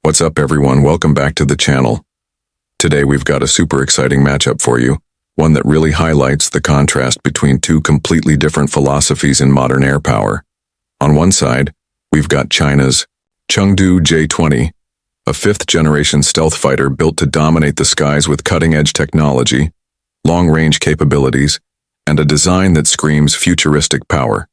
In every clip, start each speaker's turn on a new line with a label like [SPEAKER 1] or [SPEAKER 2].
[SPEAKER 1] What's up everyone, welcome back to the channel. Today we've got a super exciting matchup for you, one that really highlights the contrast between two completely different philosophies in modern air power. On one side, we've got China's Chengdu J-20, a fifth-generation stealth fighter built to dominate the skies with cutting-edge technology, long-range capabilities, and a design that screams futuristic power.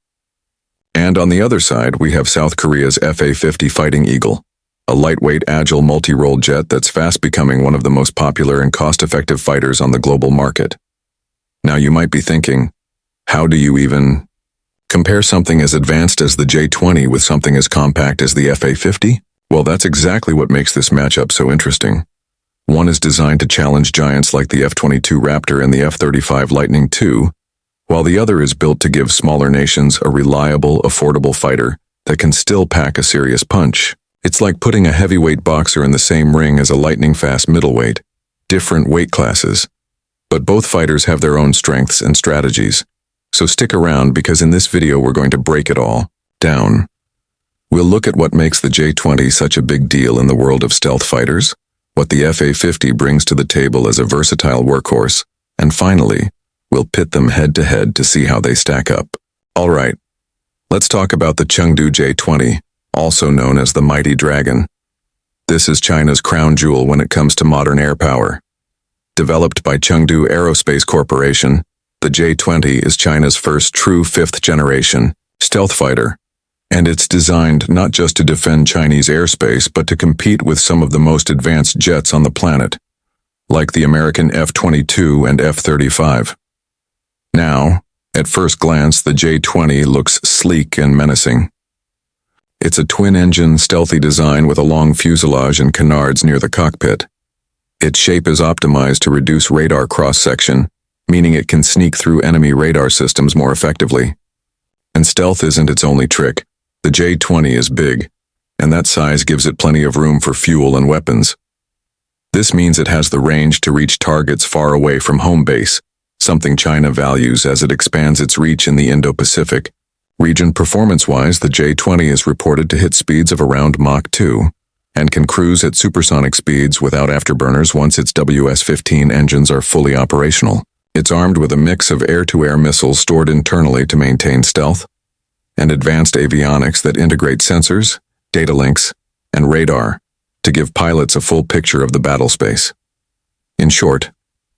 [SPEAKER 1] And on the other side, we have South Korea's FA-50 Fighting Eagle, a lightweight, agile multi-role jet that's fast becoming one of the most popular and cost-effective fighters on the global market. Now you might be thinking, how do you even compare something as advanced as the J-20 with something as compact as the FA-50? Well, that's exactly what makes this matchup so interesting. One is designed to challenge giants like the F-22 Raptor and the F-35 Lightning II, while the other is built to give smaller nations a reliable, affordable fighter that can still pack a serious punch. It's like putting a heavyweight boxer in the same ring as a lightning-fast middleweight. Different weight classes. But both fighters have their own strengths and strategies. So stick around because in this video we're going to break it all down. We'll look at what makes the J-20 such a big deal in the world of stealth fighters, what the FA-50 brings to the table as a versatile workhorse, and finally, we'll pit them head-to-head to see how they stack up. Alright, let's talk about the Chengdu J-20, also known as the Mighty Dragon. This is China's crown jewel when it comes to modern air power. Developed by Chengdu Aerospace Corporation, the J-20 is China's first true fifth-generation stealth fighter, and it's designed not just to defend Chinese airspace but to compete with some of the most advanced jets on the planet, like the American F-22 and F-35. Now, at first glance, the J-20 looks sleek and menacing. It's a twin-engine, stealthy design with a long fuselage and canards near the cockpit. Its shape is optimized to reduce radar cross-section, meaning it can sneak through enemy radar systems more effectively. And stealth isn't its only trick. The J-20 is big, and that size gives it plenty of room for fuel and weapons. This means it has the range to reach targets far away from home base, something China values as it expands its reach in the Indo-Pacific region. Performance-wise, the J-20 is reported to hit speeds of around Mach 2 and can cruise at supersonic speeds without afterburners once its WS-15 engines are fully operational. It's armed with a mix of air-to-air missiles stored internally to maintain stealth, and advanced avionics that integrate sensors, data links, and radar to give pilots a full picture of the battle space. In short,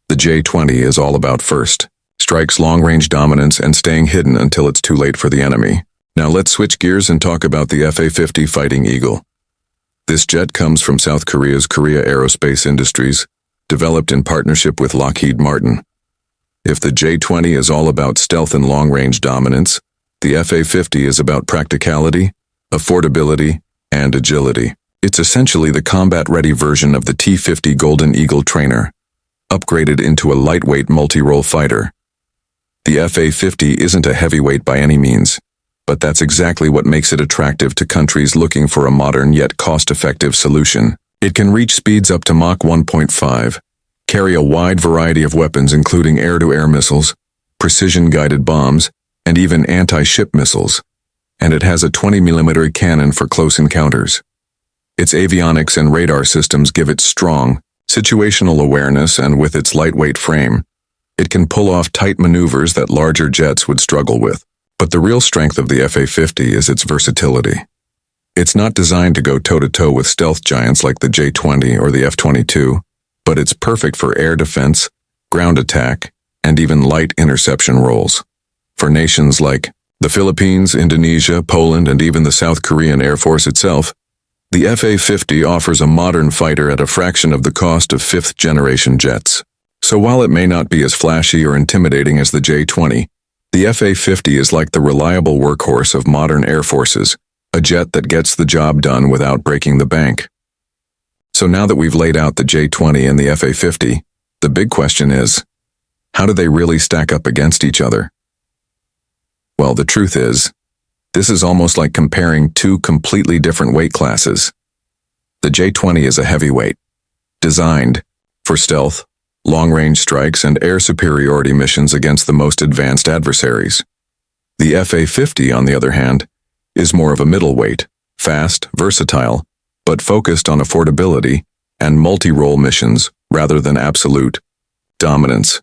[SPEAKER 1] the J-20 is all about first strikes, long-range dominance, and staying hidden until it's too late for the enemy. Now let's switch gears and talk about the FA-50 Fighting Eagle. This jet comes from South Korea's Korea Aerospace Industries, developed in partnership with Lockheed Martin. If the J-20 is all about stealth and long-range dominance, the FA-50 is about practicality, affordability, and agility. It's essentially the combat-ready version of the T-50 Golden Eagle trainer, upgraded into a lightweight multi-role fighter. The FA-50 isn't a heavyweight by any means, but that's exactly what makes it attractive to countries looking for a modern yet cost-effective solution. It can reach speeds up to Mach 1.5, carry a wide variety of weapons including air-to-air missiles, precision-guided bombs, and even anti-ship missiles, and it has a 20mm cannon for close encounters. Its avionics and radar systems give it strong, situational awareness, and with its lightweight frame, it can pull off tight maneuvers that larger jets would struggle with. But the real strength of the FA-50 is its versatility. It's not designed to go toe-to-toe with stealth giants like the J-20 or the F-22, but it's perfect for air defense, ground attack, and even light interception roles. For nations like the Philippines, Indonesia, Poland, and even the South Korean Air Force itself, the FA-50 offers a modern fighter at a fraction of the cost of fifth-generation jets. So while it may not be as flashy or intimidating as the J-20, the FA-50 is like the reliable workhorse of modern air forces, a jet that gets the job done without breaking the bank. So now that we've laid out the J-20 and the FA-50, the big question is, how do they really stack up against each other? Well, the truth is, this is almost like comparing two completely different weight classes. The J-20 is a heavyweight, designed for stealth, long-range strikes, and air superiority missions against the most advanced adversaries. The FA-50, on the other hand, is more of a middleweight, fast, versatile, but focused on affordability and multi-role missions rather than absolute dominance.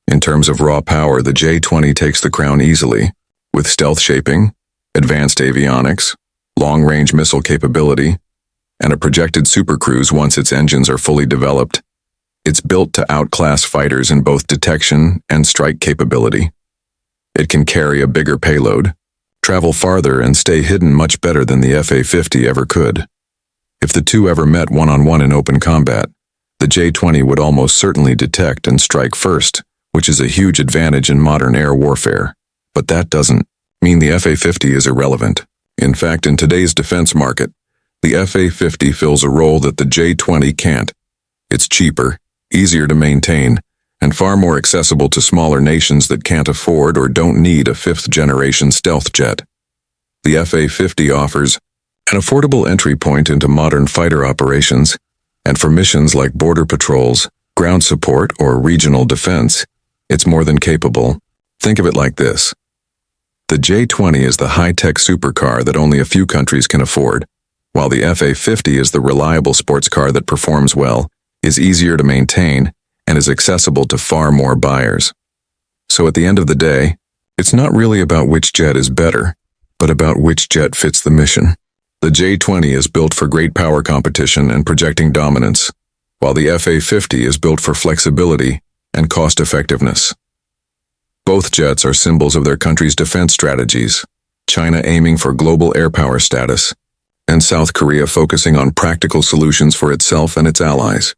[SPEAKER 1] In terms of raw power, the J-20 takes the crown easily, with stealth shaping, advanced avionics, long-range missile capability, and a projected supercruise once its engines are fully developed. It's built to outclass fighters in both detection and strike capability. It can carry a bigger payload, travel farther, and stay hidden much better than the FA-50 ever could. If the two ever met one-on-one in open combat, the J-20 would almost certainly detect and strike first, which is a huge advantage in modern air warfare. But that doesn't mean the FA-50 is irrelevant. In fact, in today's defense market, the FA-50 fills a role that the J-20 can't. It's cheaper, easier to maintain, and far more accessible to smaller nations that can't afford or don't need a fifth-generation stealth jet. The FA-50 offers an affordable entry point into modern fighter operations, and for missions like border patrols, ground support, or regional defense, it's more than capable. Think of it like this. The J-20 is the high-tech supercar that only a few countries can afford, while the FA-50 is the reliable sports car that performs well, is easier to maintain, and is accessible to far more buyers. So at the end of the day, it's not really about which jet is better, but about which jet fits the mission. The J-20 is built for great power competition and projecting dominance, while the FA-50 is built for flexibility and cost-effectiveness. Both jets are symbols of their country's defense strategies, China aiming for global air power status, and South Korea focusing on practical solutions for itself and its allies.